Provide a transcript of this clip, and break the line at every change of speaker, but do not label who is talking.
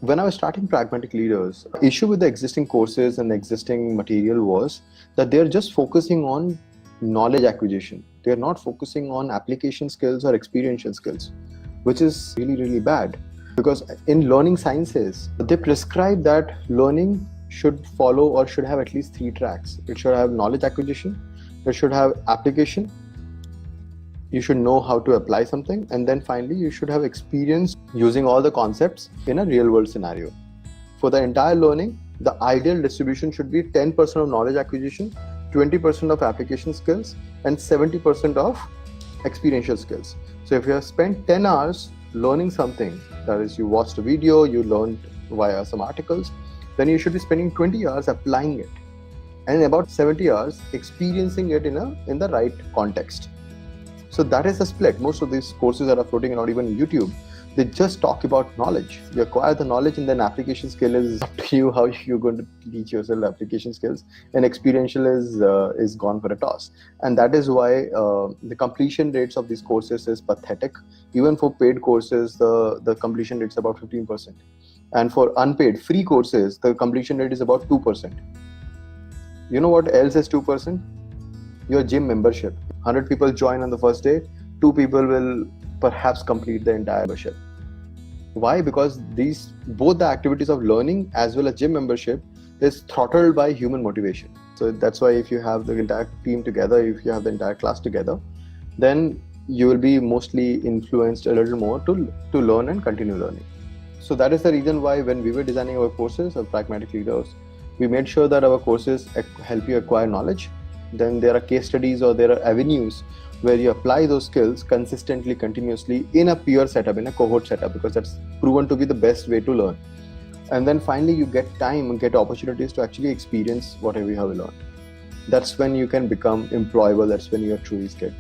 When I was starting Pragmatic Leaders, the issue with the existing courses and the existing material was that they're just focusing on knowledge acquisition. They're not focusing on application skills or experiential skills, which is really, really bad. Because in learning sciences, they prescribe that learning should follow or should have at least 3 tracks. It should have knowledge acquisition, it should have application, you should know how to apply something, and then finally you should have experience using all the concepts in a real world scenario. For the entire learning, the ideal distribution should be 10% of knowledge acquisition, 20% of application skills, and 70% of experiential skills. So if you have spent 10 hours learning something, that is, you watched a video, you learned via some articles, then you should be spending 20 hours applying it, and about 70 hours experiencing it in the right context. So that is the split. Most of these courses that are floating around, even YouTube, they just talk about knowledge. You acquire the knowledge, and then application skill is up to you how you're going to teach yourself application skills. And experiential is gone for a toss. And that is why the completion rates of these courses is pathetic. Even for paid courses, the completion rate is about 15%. And for unpaid, free courses, the completion rate is about 2%. You know what else is 2%? Your gym membership. 100 people join on the first day, 2 people will perhaps complete the entire membership. Why? Because both the activities of learning as well as gym membership is throttled by human motivation. So that's why if you have the entire team together, if you have the entire class together, then you will be mostly influenced a little more to learn and continue learning. So that is the reason why when we were designing our courses of Pragmatic Leaders, we made sure that our courses help you acquire knowledge. Then there are case studies or there are avenues where you apply those skills consistently, continuously in a peer setup, in a cohort setup, because that's proven to be the best way to learn. And then finally you get time and get opportunities to actually experience whatever you have learned. That's when you can become employable. That's when you are truly skilled.